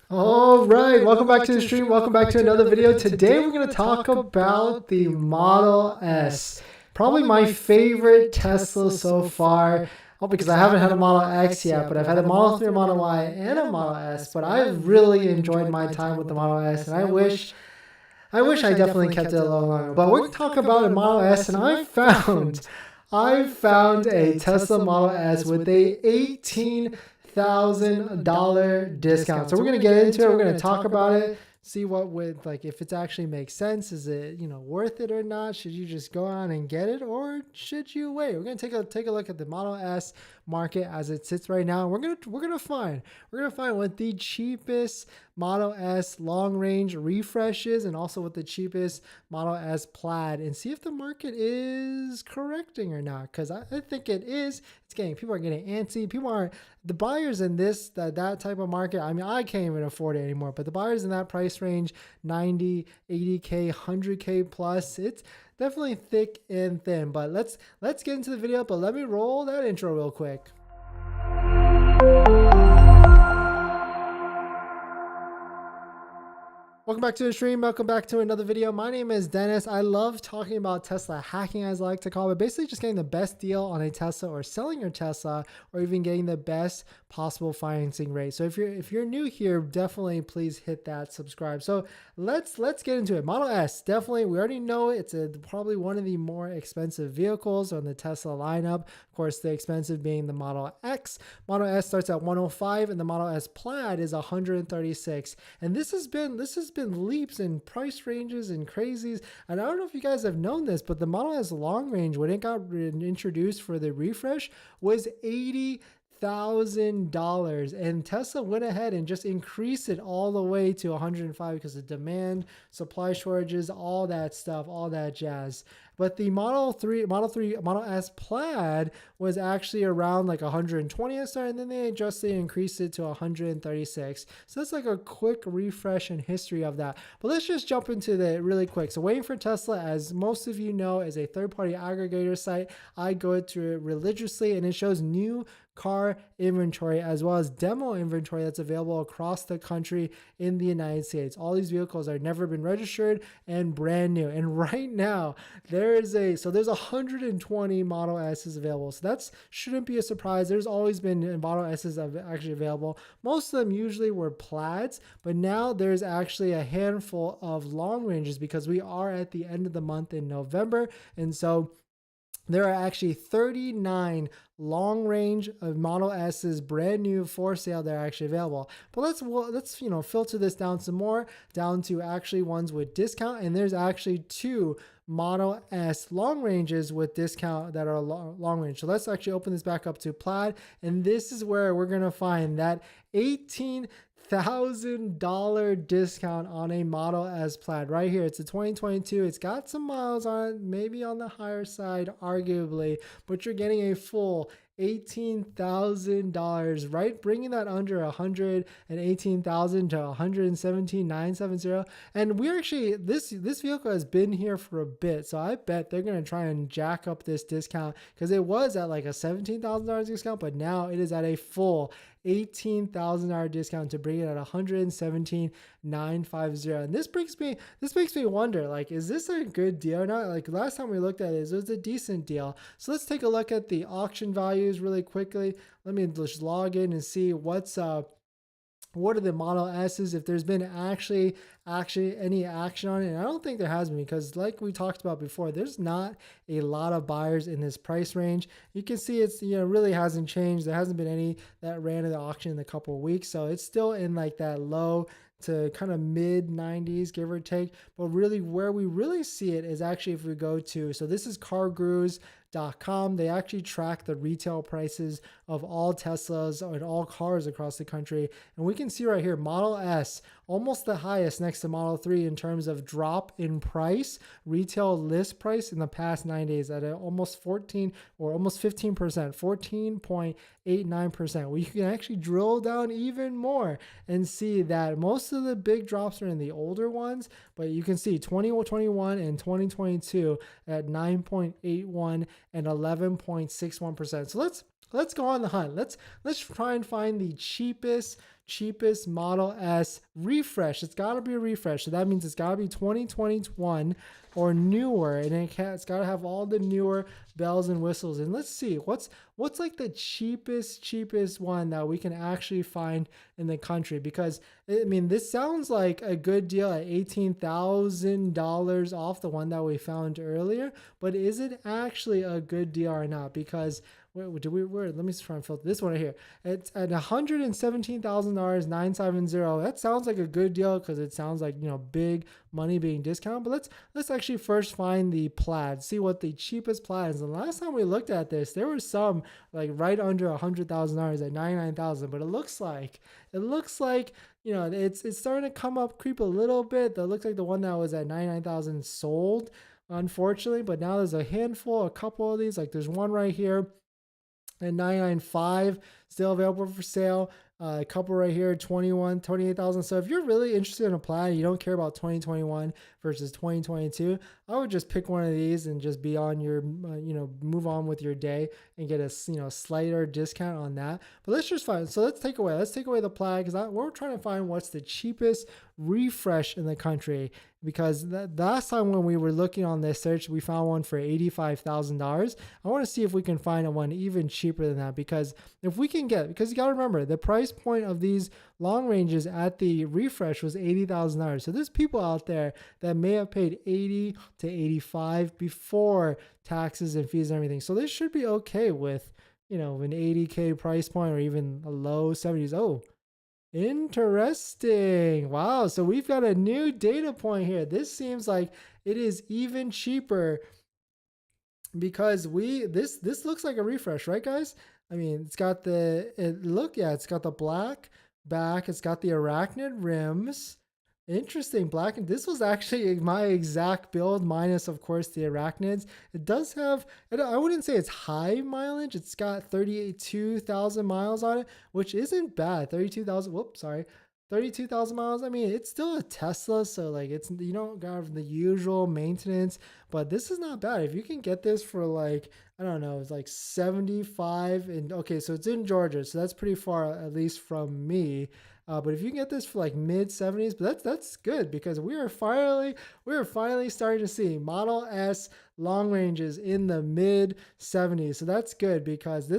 All right, welcome back to the stream. Welcome back to another video. Today we're going to talk about the Model S. Probably my favorite Tesla so far. Oh, because I haven't had a Model X yet, but I've had a Model 3, a Model Y, and a Model S. But I've really enjoyed my time with the Model S, and I wish I definitely kept it a little longer. But we're going to talk about a Model S, and I found a Tesla Model S with a $18,000 discount. So we're going to get into it. We're going to talk about it, see what would, like, if it actually makes sense. Is it, worth it or not? Should you just go on and get it, or should you wait? We're going to take a look at the Model S market as it sits right now. We're going to find what the cheapest Model S long range refresh is, and also what the cheapest Model S Plaid, and see if the market is correcting or not, because I think it is. People are getting antsy. The buyers in that type of market. I mean, I can't even afford it anymore, but the buyers in that price range, 90, 80K, 100K plus, it's definitely thick and thin. But let's get into the video, but let me roll that intro real quick. Welcome back to the stream. Welcome back to another video. My name is Dennis. I love talking about Tesla hacking, as I like to call it. Basically just getting the best deal on a Tesla, or selling your Tesla, or even getting the best possible financing rate. So if you're new here, definitely please hit that subscribe. So let's get into it. Model S, definitely, we already know it's probably one of the more expensive vehicles on the Tesla lineup. Of course, the expensive being the Model X. Model S starts at 105, and the Model S Plaid is 136. And this has been leaps in price ranges and crazies. And I don't know if you guys have known this, but the Model S long range, when it got introduced for the refresh, was $80,000, and Tesla went ahead and just increased it all the way to 105 because of demand, supply shortages, all that stuff, all that jazz. But the Model S Plaid was actually around like 120 at start, and then they increased it to 136. So that's like a quick refresh in history of that. But let's just jump into the really quick. So Waiting for Tesla, as most of you know, is a third-party aggregator site. I go to it religiously, and it shows new car inventory as well as demo inventory that's available across the country in the United States. All these vehicles are never been registered and brand new. And right now there's 120 Model S's available. So that shouldn't be a surprise. There's always been Model S's actually available. Most of them usually were Plaids, but now there's actually a handful of long ranges because we are at the end of the month in November. And so there are actually 39 long range of Model S's brand new for sale that are actually available. But let's filter this down some more, down to actually ones with discount. And there's actually 2 Model S long ranges with discount that are long range. So let's actually open this back up to Plaid, and this is where we're gonna find that $18,000 discount on a Model S Plaid right here. It's a 2022. It's got some miles on it, maybe on the higher side, arguably, but you're getting a full $18,000, right? Bringing that under 118,000 to 117,970. And we actually, this vehicle has been here for a bit, so I bet they're going to try and jack up this discount, because it was at like a $17,000 discount, but now it is at a full $18,000 discount to bring it at 117,950. And this makes me wonder, like, is this a good deal or not? Like last time we looked at it, it was a decent deal. So let's take a look at the auction values really quickly. Let me just log in and see what are the Model S's, if there's been actually any action on it. And I don't think there has been, because like we talked about before, there's not a lot of buyers in this price range. You can see it's really hasn't changed. There hasn't been any that ran to the auction in a couple of weeks, so it's still in like that low to kind of mid 90s, give or take. But really where we really see it is actually if we go to, so this is cargurus.com. They actually track the retail prices of all Teslas and all cars across the country. And we can see right here, Model S, almost the highest next to Model 3 in terms of drop in price, retail list price in the past 9 days at almost 14 or almost 15%, 14.89%. We can actually drill down even more and see that most of the big drops are in the older ones, but you can see 2021 and 2022 at 9.81 and 11.61%. So let's go on the hunt. Let's try and find the cheapest cheapest Model S refresh. It's got to be a refresh. So that means it's got to be 2021 or newer, and it's got to have all the newer bells and whistles. And let's see what's like the cheapest one that we can actually find in the country, because I mean, this sounds like a good deal at $18,000 off the one that we found earlier, but is it actually a good deal or not? Because let me try and filter this one right here. It's at $117,000, 970. That sounds like a good deal because it sounds like, you know, big money being discounted. But let's actually first find the plaid, see what the cheapest plaid is. And last time we looked at this, there were some like right under $100,000 at $99,000. But it looks like you know, it's starting to come up, creep a little bit. That looks like the one that was at $99,000 sold, unfortunately. But now there's a handful, a couple of these. Like there's one right here and 995 still available for sale. A couple right here, 28,000. So if you're really interested in a plan, you don't care about 2021 versus 2022, I would just pick one of these and just be on your, you know, move on with your day and get a, you know, slighter discount on that. But let's just find, so let's take away the plaid, because we're trying to find what's the cheapest refresh in the country, because the last time when we were looking on this search, we found one for $85,000. I want to see if we can find one even cheaper than that, because if we can get, because you got to remember the price point of these long ranges at the refresh was $80,000. So there's people out there that may have paid 80 to 85 before taxes and fees and everything. So this should be okay with, you know, an 80K price point or even a low 70s. Oh, interesting. Wow. So we've got a new data point here. This seems like it is even cheaper because this looks like a refresh, right, guys? I mean, it's got it's got the black back. It's got the arachnid rims. Interesting. Black. And this was actually my exact build, minus, of course, the arachnids. It does have, I wouldn't say it's high mileage. It's got 32,000 miles on it, which isn't bad. 32,000 miles. I mean, it's still a Tesla, so like you don't got the usual maintenance, but this is not bad. If you can get this for like, I don't know, it's like 75, and okay, so it's in Georgia, so that's pretty far, at least from me. But if you can get this for like mid 70s, but that's good, because we are finally starting to see Model S long ranges in the mid 70s. So that's good, because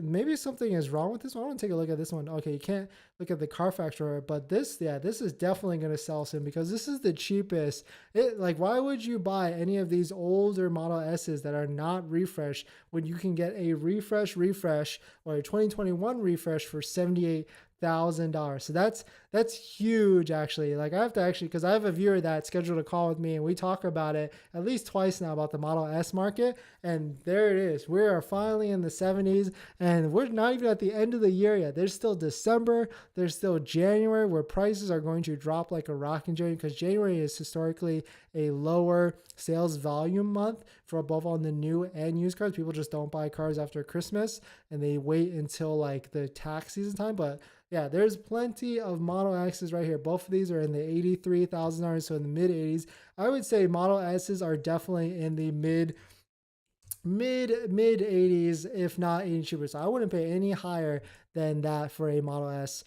maybe something is wrong with this one. I want to take a look at this one. Okay, you can't look at the Carfax order, but this is definitely going to sell soon, because this is the cheapest. Like, why would you buy any of these older Model S's that are not refreshed when you can get a refresh or a 2021 refresh for $78,000? So that's huge, actually. Like, I have to actually, because I have a viewer that's scheduled a call with me, and we talk about it at least twice now about the Model S market, and there it is. We are finally in the 70s, and we're not even at the end of the year yet. There's still December, there's still January, where prices are going to drop like a rock in January, because January is historically a lower sales volume month for both on the new and used cars. People just don't buy cars after Christmas, and they wait until like the tax season time. But yeah, there's plenty of Model X's right here. Both of these are in the $83,000, so in the mid 80s. I would say Model S's are definitely in the mid 80s, if not any cheaper. So I wouldn't pay any higher than that for a Model S.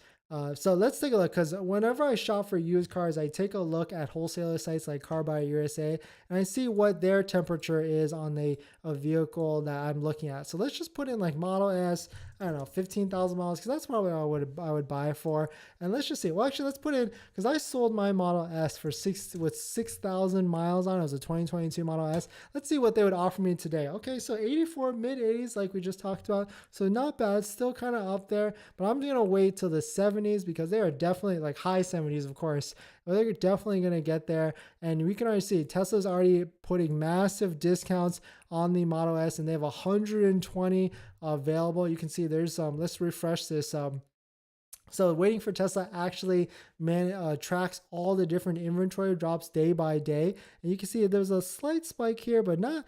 So let's take a look, because whenever I shop for used cars, I take a look at wholesaler sites like Car Buyer USA, and I see what their temperature is on a vehicle that I'm looking at. So let's just put in like Model S, I don't know, 15,000 miles, because that's probably what I would buy for. And let's just see. Well, actually, let's put in, because I sold my Model S for 6,000 miles on it. It was a 2022 Model S. Let's see what they would offer me today. Okay, so 84, mid 80s, like we just talked about. So not bad, still kind of up there. But I'm gonna wait till the 70s, because they are definitely like high 70s, of course. But they're definitely gonna get there. And we can already see Tesla's already putting massive discounts on the Model S, and they have 120 available. You can see there's some. Let's refresh this. So waiting for Tesla actually tracks all the different inventory drops day by day, and you can see there's a slight spike here, but not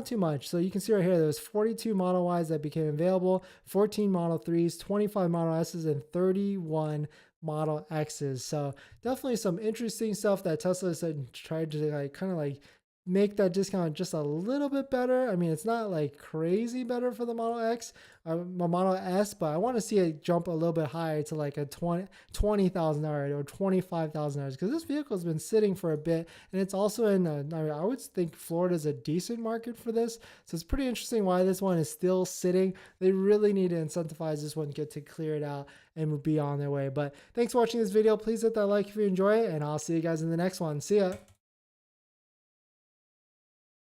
too much. So you can see right here, there's 42 Model Ys that became available, 14 Model 3s, 25 Model S's, and 31 Model X's. So definitely some interesting stuff that Tesla has tried to like kind of like make that discount just a little bit better. I mean, it's not like crazy better for the Model X, Model S, but I want to see it jump a little bit higher to like a $20,000 or $25,000 because this vehicle has been sitting for a bit, and it's also in. I would think Florida is a decent market for this, so it's pretty interesting why this one is still sitting. They really need to incentivize this one, get to clear it out and be on their way. But thanks for watching this video. Please hit that like if you enjoy it, and I'll see you guys in the next one. See ya.